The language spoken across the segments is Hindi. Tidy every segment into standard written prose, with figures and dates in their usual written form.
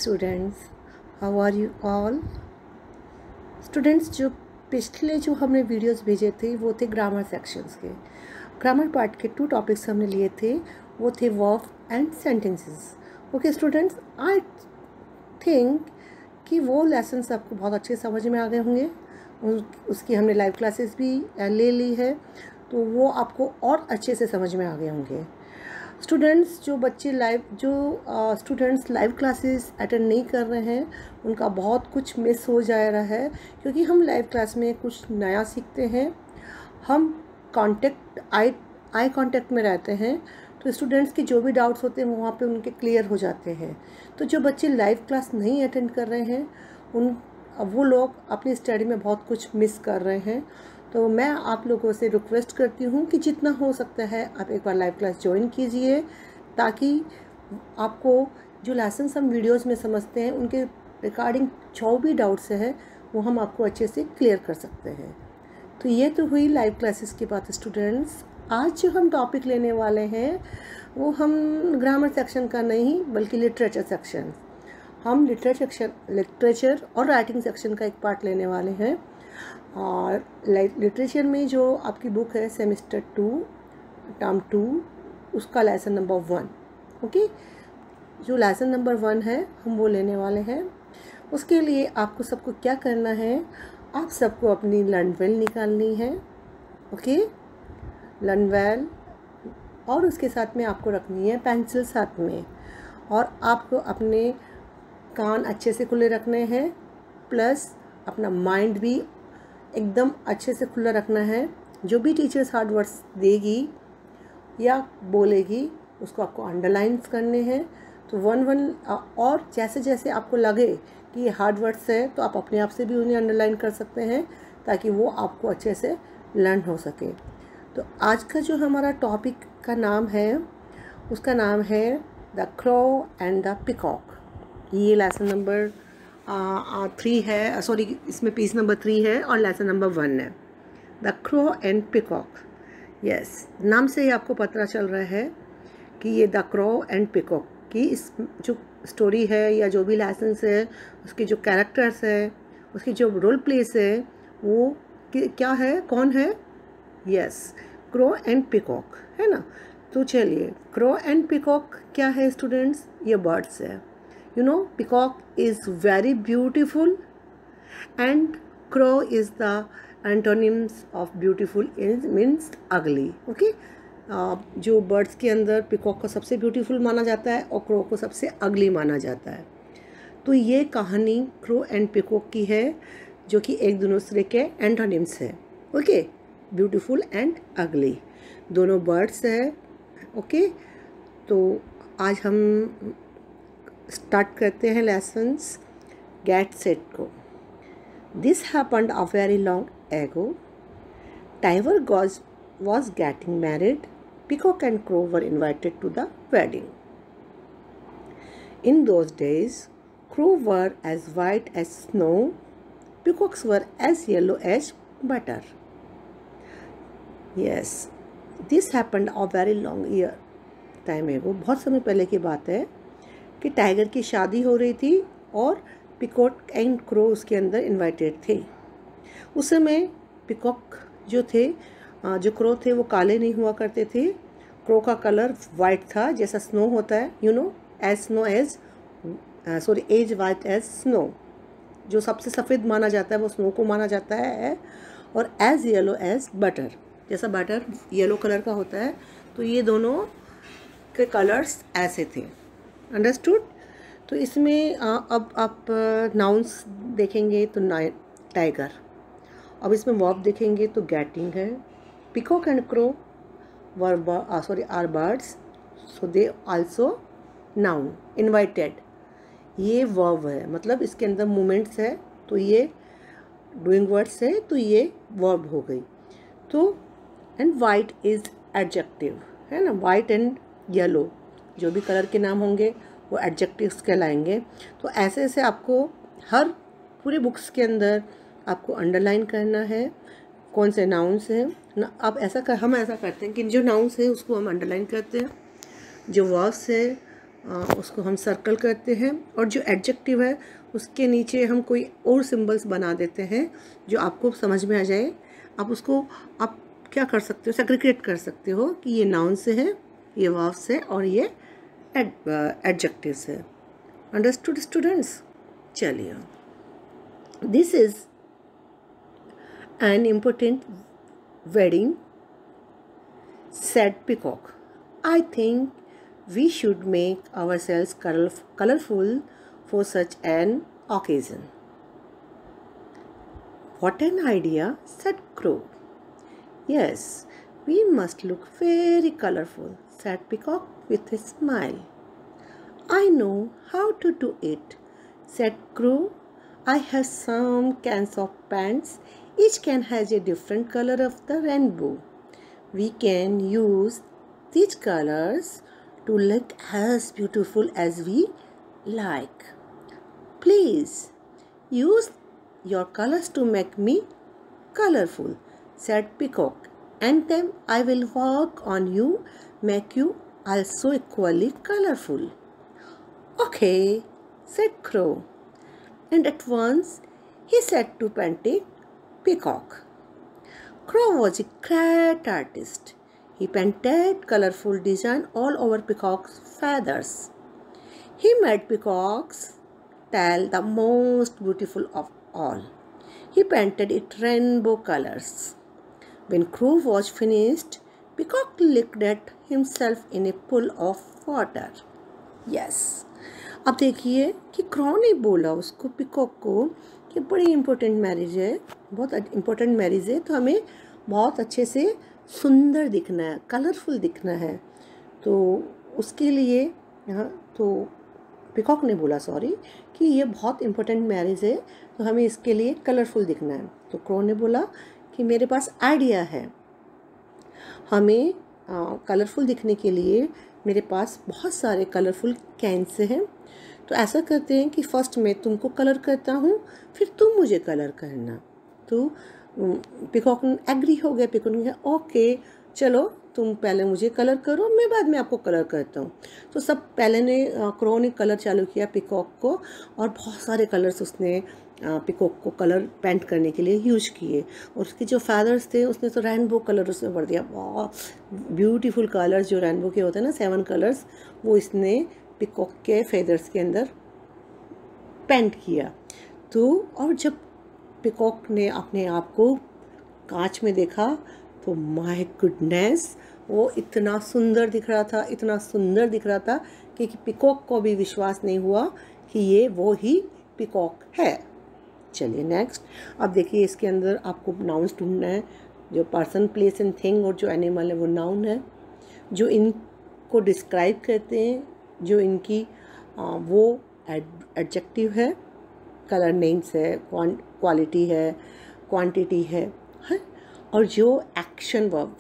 Students, how are you all. Students, जो पिछले जो हमने वीडियोस भेजे थे वो थे ग्रामर सेक्शंस के। ग्रामर पार्ट के 2 टॉपिक्स हमने लिए थे, वो थे verb and sentences. Okay students, I think कि वो लेसन्स आपको बहुत अच्छे समझ में आ गए होंगे। उसकी हमने लाइव क्लासेस भी ले ली है, तो वो आपको और अच्छे से समझ में आ गए होंगे। स्टूडेंट्स, जो स्टूडेंट्स लाइव क्लासेस अटेंड नहीं कर रहे हैं उनका बहुत कुछ मिस हो जा रहा है, क्योंकि हम लाइव क्लास में कुछ नया सीखते हैं। हम आई कांटेक्ट में रहते हैं, तो स्टूडेंट्स के जो भी डाउट्स होते हैं वहाँ पे उनके क्लियर हो जाते हैं। तो जो बच्चे लाइव क्लास नहीं अटेंड कर रहे हैं वो लोग अपनी स्टडी में बहुत कुछ मिस कर रहे हैं। तो मैं आप लोगों से रिक्वेस्ट करती हूँ कि जितना हो सकता है आप एक बार लाइव क्लास ज्वाइन कीजिए, ताकि आपको जो लेसन्स हम वीडियोस में समझते हैं उनके रिगार्डिंग जो भी डाउट्स है वो हम आपको अच्छे से क्लियर कर सकते हैं। तो ये तो हुई लाइव क्लासेस की बात। स्टूडेंट्स, आज जो हम टॉपिक लेने वाले हैं वो हम ग्रामर सेक्शन का नहीं बल्कि लिटरेचर सेक्शन, हम लिटरेचर और राइटिंग सेक्शन का एक पार्ट लेने वाले हैं। और लिटरेचर में जो आपकी बुक है सेमेस्टर 2 टर्म 2, उसका लेसन नंबर 1। ओके, जो लेसन नंबर 1 है हम वो लेने वाले हैं। उसके लिए आपको सबको क्या करना है, आप सबको अपनी लर्न वेल निकालनी है। ओके, लर्न वेल, और उसके साथ में आपको रखनी है पेंसिल साथ में, और आपको अपने कान अच्छे से खुले रखने हैं, प्लस अपना माइंड भी एकदम अच्छे से खुला रखना है। जो भी टीचर्स हार्ड वर्ड्स देगी या बोलेगी उसको आपको अंडरलाइंस करने हैं। तो 1 और जैसे जैसे आपको लगे कि ये हार्ड वर्ड्स है तो आप अपने आप से भी उन्हें अंडरलाइन कर सकते हैं, ताकि वो आपको अच्छे से लर्न हो सके। तो आज का जो हमारा टॉपिक का नाम है उसका नाम है the crow and the peacock. ये लेसन नंबर 3 है, सॉरी इसमें पीस नंबर 3 है और लेसन नंबर 1 है, the crow and peacock. Yes, नाम से ही आपको पता चल रहा है कि ये द क्रो एंड पिकॉक की इस जो स्टोरी है या जो भी लेसन्स है उसके जो कैरेक्टर्स है, उसकी जो रोल प्लेस है वो क्या है, कौन है। यस, क्रो एंड पिकॉक है ना। तो चलिए, क्रो एंड पिकॉक क्या है स्टूडेंट्स, ये बर्ड्स है। You know, peacock is very beautiful and crow is the antonyms of beautiful means ugly. Okay, जो बर्ड्स के अंदर पिकॉक को सबसे ब्यूटीफुल माना जाता है और क्रो को सबसे अगली माना जाता है। तो ये कहानी क्रो एंड पिकॉक की है, जो कि एक दूसरे के एंटोनिम्स है। ओके, ब्यूटीफुल एंड अगली दोनों बर्ड्स है। ओके, तो आज हम स्टार्ट करते हैं लेसन्स गेट सेट को। This happened a very long ago. Tiger was getting married. Peacock and crow were invited to the wedding. In those days, crow were as white as snow. Peacocks were as yellow as butter. Yes, this happened a very long time ago. बहुत समय पहले की बात है कि टाइगर की शादी हो रही थी और पिकॉक एंड क्रो उसके अंदर इनवाइटेड थे। उस समय पिकॉक जो थे, जो क्रो थे वो काले नहीं हुआ करते थे। क्रो का कलर वाइट था, जैसा स्नो होता है, you know, as white as snow. जो सबसे सफ़ेद माना जाता है वो स्नो को माना जाता है, और एज येलो एज बटर, जैसा बटर येलो कलर का होता है। तो ये दोनों के कलर्स ऐसे थे। अंडरस्टूड। तो इसमें अब आप नाउन्स देखेंगे तो टाइगर, अब इसमें वर्ब देखेंगे तो गेटिंग है। Peacock and crow are birds, so they also noun. Invited ये वर्ब है, मतलब इसके अंदर मूवमेंट्स है, तो ये डूइंग वर्ड्स है, तो ये वर्ब हो गई। तो एंड वाइट इज एडजेक्टिव है ना। वाइट एंड येलो जो भी कलर के नाम होंगे वो एडजेक्टिव्स कहलाएंगे। तो ऐसे ऐसे आपको हर पूरे बुक्स के अंदर आपको अंडरलाइन करना है कौन से नाउन्स हैं ना। अब हम ऐसा करते हैं कि जो नाउन्स है उसको हम अंडरलाइन करते हैं, जो वर्ब्स है उसको हम सर्कल करते हैं, और जो एडजेक्टिव है उसके नीचे हम कोई और सिंबल्स बना देते हैं जो आपको समझ में आ जाए। आप क्या कर सकते हो, सेग्रीगेट कर सकते हो कि ये नाउन से है, ये वर्ब से, और ये एडजेक्टिव से। Understood students? चलिए, this is an important wedding, said Peacock. I think we should make ourselves colorful for such an occasion. What an idea, said Crow. Yes, we must look very colorful, said Peacock with a smile. I know how to do it, said Crow. I have some cans of paints. Each can has a different color of the rainbow. We can use these colors to look as beautiful as we like. Please use your colors to make me colorful, said Peacock, and then I will work on you, make you also equally colorful. Okay, said Crow, and at once he said to Peacock. Crow was a great artist. He painted colorful designs all over Peacock's feathers. He made Peacock's tail the most beautiful of all. He painted it rainbow colors. When Crow was finished, Peacock looked at himself in a pool of water. Yes. अब देखिए कि क्रो ने बोला उसको, पिकॉक को, कि बड़ी इम्पोर्टेंट मैरिज है, बहुत इम्पोर्टेंट मैरिज है, तो हमें बहुत अच्छे से सुंदर दिखना है, कलरफुल दिखना है। तो उसके लिए यहाँ तो पिकॉक ने बोला कि ये बहुत इम्पोर्टेंट मैरिज है, तो हमें इसके लिए कलरफुल दिखना है। तो क्रो ने बोला कि मेरे पास आइडिया है, हमें कलरफुल दिखने के लिए मेरे पास बहुत सारे कलरफुल कैंस हैं। तो ऐसा करते हैं कि फर्स्ट मैं तुमको कलर करता हूँ, फिर तुम मुझे कलर करना। तो पिकॉक एग्री हो गया। पिकॉक ने कहा ओके चलो तुम पहले मुझे कलर करो, मैं बाद में आपको कलर करता हूँ। तो सब पहले ने क्रो ने कलर चालू किया पिकॉक को, और बहुत सारे कलर्स उसने पिकॉक को कलर पेंट करने के लिए यूज किए। और उसके जो फेदर्स थे उसने तो रेनबो कलर उसमें भर दिया, बहुत ब्यूटीफुल कलर्स जो रेनबो के होते हैं ना, 7 कलर्स, वो इसने पिकॉक के फेदर्स के अंदर पेंट किया। तो और जब पिकॉक ने अपने आप को कांच में देखा तो माय गुडनेस, वो इतना सुंदर दिख रहा था, इतना सुंदर दिख रहा था कि पिकॉक को भी विश्वास नहीं हुआ कि ये वो ही पिकॉक है। चलिए नेक्स्ट, अब देखिए इसके अंदर आपको नाउन्स ढूंढना है। जो पर्सन, प्लेस एंड थिंग, और जो एनिमल है वो नाउन है। जो इनको डिस्क्राइब करते हैं, जो इनकी वो एडजेक्टिव है, कलर नेम्स है, क्वालिटी है, क्वांटिटी है, और जो एक्शन वर्ब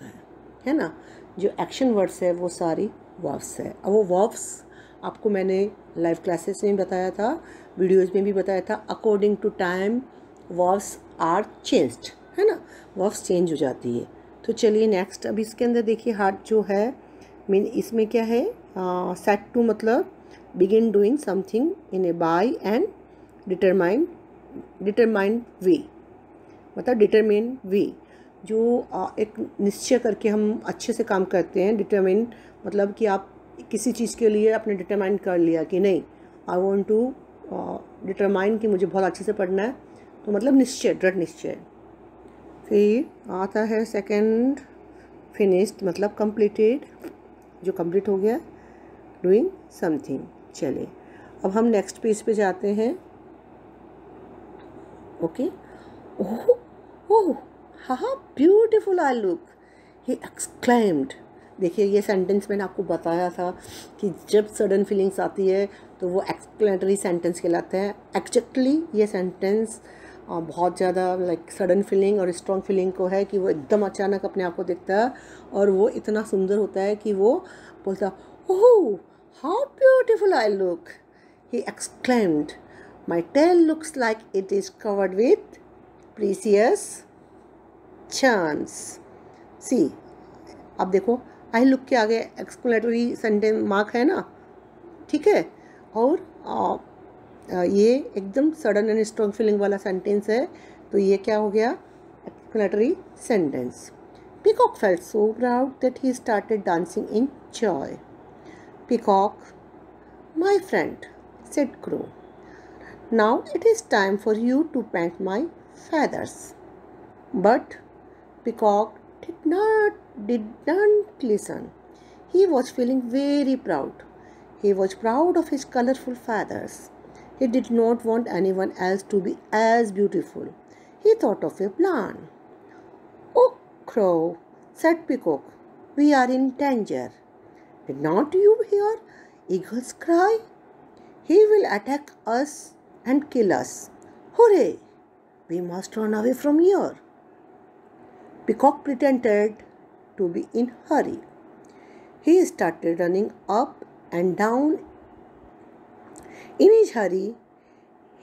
है ना, जो एक्शन वर्ड्स है वो सारी वर्ब्स है। अब वो वर्ब्स आपको मैंने लाइव क्लासेस में बताया था, वीडियोस में भी बताया था। According to time verbs are changed, है ना, वर्ब्स चेंज हो जाती है। तो चलिए नेक्स्ट, अब इसके अंदर देखिए हार्ट जो है, मीन इसमें क्या है, सेट टू मतलब begin doing something in a by and determined way, मतलब डिटरमिन वे, जो एक निश्चय करके हम अच्छे से काम करते हैं। डिटरमिन मतलब कि आप किसी चीज़ के लिए आपने डिटरमाइन कर लिया कि नहीं, आई वांट टू डिटरमाइन कि मुझे बहुत अच्छे से पढ़ना है, तो मतलब निश्चय, दृढ़ निश्चय। फिर आता है सेकंड, फिनिश्ड मतलब कंप्लीटेड, जो कंप्लीट हो गया, डूइंग समथिंग। चलिए अब हम नेक्स्ट पेज पे जाते हैं। Okay, oh oh how beautiful I look, he exclaimed. देखिए ये सेंटेंस मैंने आपको बताया था कि जब सडन फीलिंग्स आती है तो वो एक्सक्लेमेटरी सेंटेंस कहलाते हैं। एक्जैक्टली ये सेंटेंस बहुत ज़्यादा लाइक सडन फीलिंग और स्ट्रॉन्ग फीलिंग को है, कि वो एकदम अचानक अपने आप को दिखता है और वो इतना सुंदर होता है कि वो बोलता oh how beautiful I look, he exclaimed, my tail looks like it is covered with precious chance. See, अब देखो आई लुक के आगे एक्सक्लेमेटरी सेंटेंस मार्क है ना, ठीक है। और ये एकदम सडन एंड स्ट्रॉन्ग फीलिंग वाला सेंटेंस है, तो ये क्या हो गया, exclamatory sentence. Peacock felt so proud that he started dancing in joy. Peacock, my friend, said crow, now it is time for you to paint my feathers. But Peacock didn't listen. He was feeling very proud. He was proud of his colorful feathers. He did not want anyone else to be as beautiful. He thought of a plan. "Oh, Crow," said Peacock, "we are in danger. Did not you hear eagles cry? He will attack us and kill us. Hooray! We must run away from here." Peacock pretended to be in a hurry. He started running up and down. In his hurry,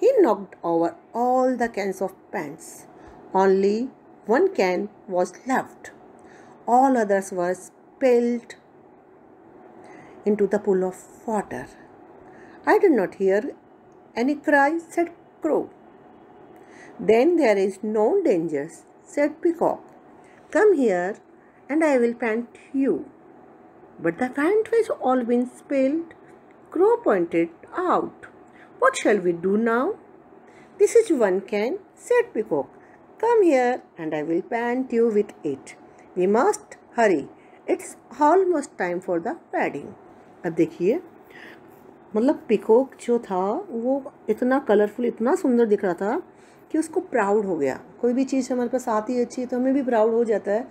he knocked over all the cans of paints. Only one can was left. All others were spilled into the pool of water. "I did not hear any cry," said Crow. "Then there is no danger," said Peacock. "Come here and I will paint you." But the paint was all been spilled. Crow pointed out. "What shall we do now?" "This is one can," said Peacock. "Come here and I will paint you with it. We must hurry. It's almost time for the wedding." अब देखिए, मतलब पिकॉक जो था वो इतना कलरफुल, इतना सुंदर दिख रहा था कि उसको प्राउड हो गया। कोई भी चीज़ हमारे पास आती है अच्छी, तो हमें भी प्राउड हो जाता है।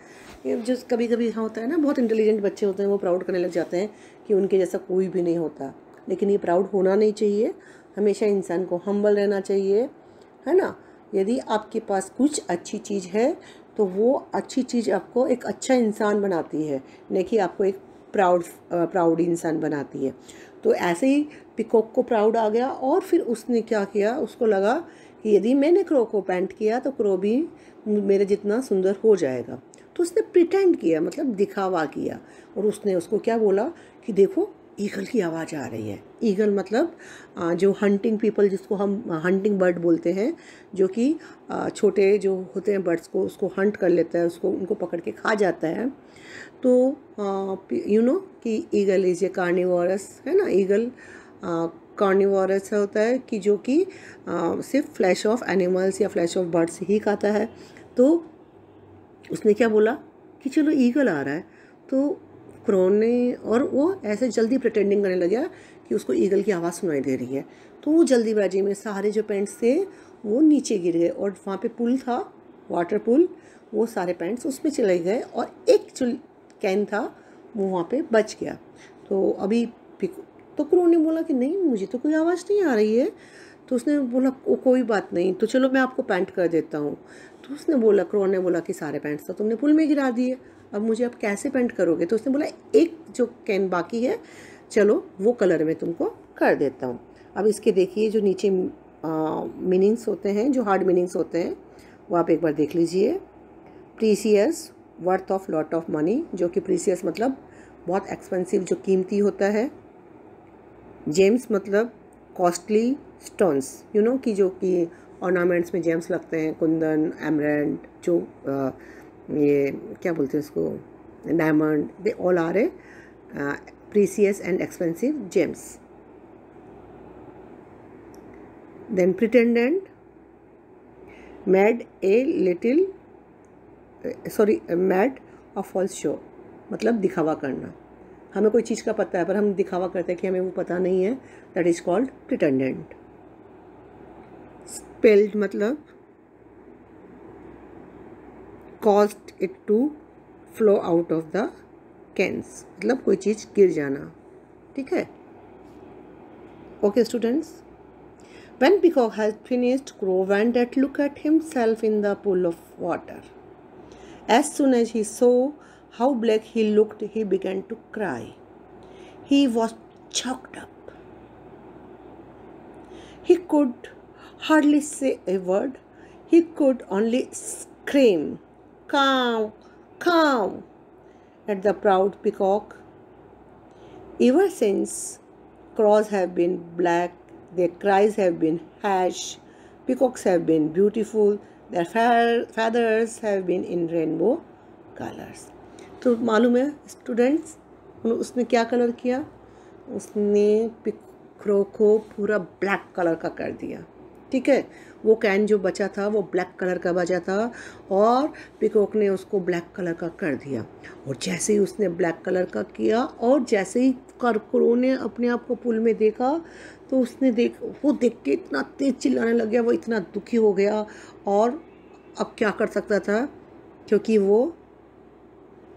ये जो कभी कभी होता है ना, बहुत इंटेलिजेंट बच्चे होते हैं, वो प्राउड करने लग जाते हैं कि उनके जैसा कोई भी नहीं होता। लेकिन ये प्राउड होना नहीं चाहिए, हमेशा इंसान को हम्बल रहना चाहिए, है ना। यदि आपके पास कुछ अच्छी चीज़ है तो वो अच्छी चीज़ आपको एक अच्छा इंसान बनाती है, नहीं कि आपको एक प्राउड इंसान बनाती है। तो ऐसे ही पिकॉक को प्राउड आ गया, और फिर उसने क्या किया, उसको लगा कि यदि मैंने क्रो को पेंट किया तो क्रो भी मेरे जितना सुंदर हो जाएगा। तो उसने प्रिटेंड किया, मतलब दिखावा किया, और उसने उसको क्या बोला कि देखो ईगल की आवाज़ आ रही है। ईगल मतलब जो हंटिंग पीपल, जिसको हम हंटिंग बर्ड बोलते हैं, जो कि छोटे जो होते हैं बर्ड्स को, उसको हंट कर लेता है, उसको उनको पकड़ के खा जाता है। तो यू नो कि ईगल इज ए कार्निवोरस, है ना। ईगल कार्निवोरस होता है कि जो कि सिर्फ फ्लैश ऑफ एनिमल्स या फ्लैश ऑफ बर्ड्स ही खाता है। तो उसने क्या बोला कि चलो ईगल आ रहा है, तो क्रो ने, और वो ऐसे जल्दी प्रिटेंडिंग करने लगा कि उसको ईगल की आवाज़ सुनाई दे रही है। तो वो जल्दीबाजी में सारे जो पेंट्स थे वो नीचे गिर गए, और वहाँ पे पुल था, वाटर पुल, वो सारे पेंट्स उसमें चले गए, और एक जो कैन था वो वहाँ पे बच गया। तो अभी तो क्रो ने बोला कि नहीं, मुझे तो कोई आवाज़ नहीं आ रही है। तो उसने बोला कोई बात नहीं, तो चलो मैं आपको पेंट कर देता हूँ। तो उसने बोला, क्रो ने बोला कि सारे पेंट्स तो तुमने पुल में गिरा दिए, अब मुझे आप कैसे पेंट करोगे। तो उसने बोला एक जो कैन बाकी है, चलो वो कलर में तुमको कर देता हूँ। अब इसके देखिए जो नीचे मीनिंग्स होते हैं, जो हार्ड मीनिंग्स होते हैं, वो आप एक बार देख लीजिए। Precious, worth of lot of money, जो कि प्रीसियस मतलब बहुत एक्सपेंसिव, जो कीमती होता है। जेम्स मतलब कॉस्टली स्टोन्स, यू नो कि जो कि ऑर्नामेंट्स में जेम्स लगते हैं, कुंदन, एमरल्ड, जो ये क्या बोलते हैं उसको, diamond, they all are a precious and expensive gems. Then pretendant, made a little made a false show, मतलब दिखावा करना। हमें कोई चीज़ का पता है पर हम दिखावा करते हैं कि हमें वो पता नहीं है, that is called pretended. Spilled मतलब caused it to flow out of the cans, मतलब कोई चीज़ गिर जाना, ठीक है। Okay students, when Peacock had finished, Crow went to look at himself in the pool of water. As soon as he saw how black he looked, he began to cry. He was choked up. He could hardly say a word. He could only scream, "Caw, caw," at the proud peacock. Ever since crows have been black, their cries have been harsh, peacocks have been beautiful, their feathers have been in rainbow colors. तो मालूम है स्टूडेंट्स, उसने क्या कलर किया? उसने क्रो को पूरा ब्लैक कलर का कर दिया। ठीक है, वो कैन जो बचा था वो ब्लैक कलर का बचा था और पिकॉक ने उसको ब्लैक कलर का कर दिया। और जैसे ही उसने ब्लैक कलर का किया और जैसे ही क्रो ने अपने आप को पुल में देखा तो उसने वो देख के इतना तेज चिल्लाने लग गया, वो इतना दुखी हो गया। और अब क्या कर सकता था, क्योंकि वो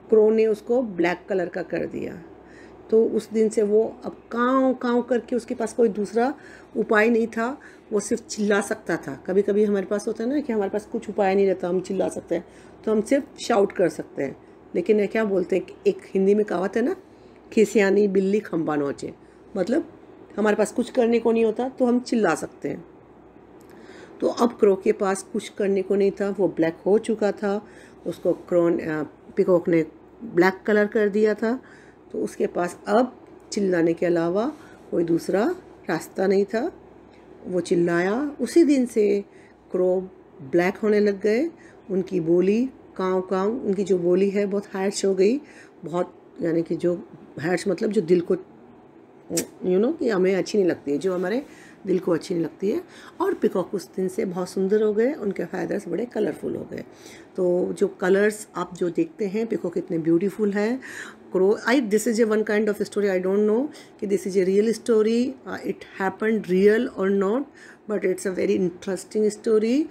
क्रो ने उसको ब्लैक कलर का कर दिया। तो उस दिन से वो अब काँव काँव करके, उसके पास कोई दूसरा उपाय नहीं था, वो सिर्फ चिल्ला सकता था। कभी कभी हमारे पास होता है ना कि हमारे पास कुछ उपाय नहीं रहता, हम चिल्ला सकते हैं, तो हम सिर्फ शाउट कर सकते हैं। लेकिन ये क्या बोलते हैं, एक हिंदी में कहावत है ना, खिसियानी बिल्ली खंबा नोचे, मतलब हमारे पास कुछ करने को नहीं होता तो हम चिल्ला सकते हैं। तो अब क्रो के पास कुछ करने को नहीं था, वो ब्लैक हो चुका था, उसको पिकॉक ने ब्लैक कलर कर दिया था। तो उसके पास अब चिल्लाने के अलावा कोई दूसरा रास्ता नहीं था। वो चिल्लाया। उसी दिन से क्रो ब्लैक होने लग गए, उनकी बोली काँव काँव, उनकी जो बोली है बहुत हार्श हो गई, बहुत, यानी कि जो हार्श मतलब जो दिल को कि हमें अच्छी नहीं लगती है, जो हमारे दिल को अच्छी नहीं लगती है। और पिकॉक उस दिन से बहुत सुंदर हो गए, उनके फेदर्स बड़े कलरफुल हो गए। तो जो कलर्स आप जो देखते हैं, पिकॉक इतने ब्यूटीफुल हैं। Crow this is a one kind of story, I don't know कि this is a real story, it happened real और not, but it's a very interesting story.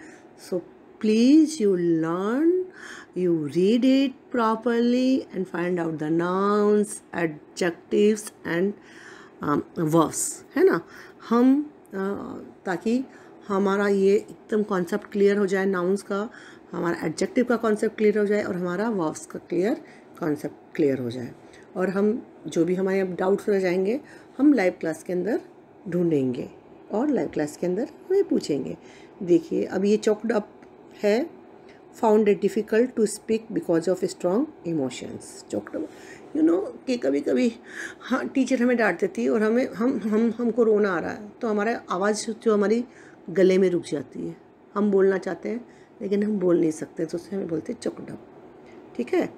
So please you learn, you read it properly and find out the nouns, adjectives and verbs, है ना। हम ताकि हमारा ये एकदम कॉन्सेप्ट क्लियर हो जाए, नाउन्स का, हमारा एडजेक्टिव का कॉन्सेप्ट क्लियर हो जाए और हमारा वर्ब्स का कॉन्सेप्ट क्लियर हो जाए। और हम जो भी हमारे अब डाउट्स रह जाएंगे हम लाइव क्लास के अंदर ढूंढेंगे और लाइव क्लास के अंदर हमें पूछेंगे। देखिए अब ये चॉक्ड अप है, found it difficult to speak because of strong emotions. Choked up कि कभी कभी हाँ टीचर हमें डांट देती है और हमको रोना आ रहा है, तो हमारा आवाज़ जो हमारी गले में रुक जाती है, हम बोलना चाहते हैं लेकिन हम बोल नहीं सकते, तो उससे हमें बोलते हैं चॉक्ड अप। ठीक है,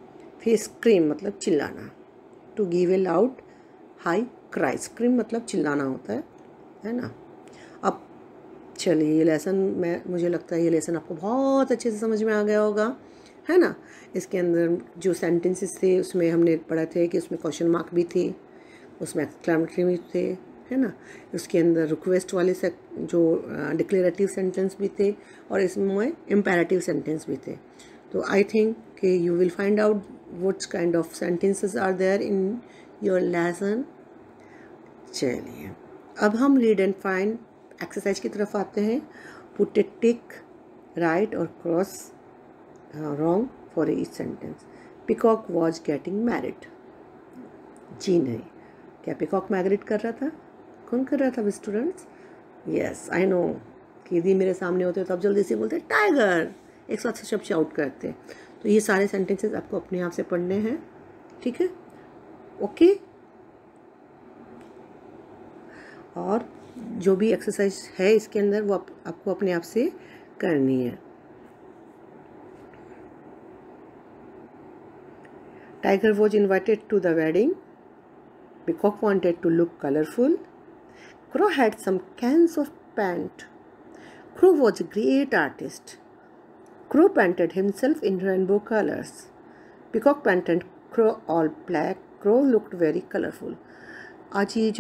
फिर स्क्रीम मतलब चिल्लाना, to give a loud high cry, scream मतलब चिल्लाना होता है ना। अब चलिए ये लेसन मुझे लगता है ये लेसन आपको बहुत अच्छे से समझ में आ गया होगा, है ना। इसके अंदर जो सेंटेंसेस थे उसमें हमने पढ़ा थे कि उसमें क्वेश्चन मार्क भी थे, उसमें एक्सक्लेमेटरी भी थे, है ना। उसके अंदर रिक्वेस्ट वाले जो डिक्लेरेटिव सेंटेंस भी थे और इसमें इम्पेरेटिव सेंटेंस भी थे। तो आई थिंक कि you will find out what kind of sentences are there in your lesson. चलिए अब हम रीड एंड फाइंड एक्सरसाइज की तरफ आते हैं। पुट ए टिक, राइट और cross wrong for each sentence. Peacock was getting married. जी नहीं, क्या पिकॉक मैग्रेट कर रहा था? कौन कर रहा था स्टूडेंट्स? यस आई नो कि यदि मेरे सामने होते तो आप जल्दी से बोलते टाइगर, एक साथ शब्द शाउट करते। तो ये सारे सेंटेंसेस आपको अपने आप से पढ़ने हैं, ठीक है, ओके। और जो भी एक्सरसाइज है इसके अंदर वो आपको अपने आप से करनी है। Tiger was invited to the wedding. Peacock wanted to look colorful. Crow had some cans of paint. Crow was a great artist. Crow painted himself in rainbow colors. Peacock painted Crow all black. Crow looked very colorful. आज ये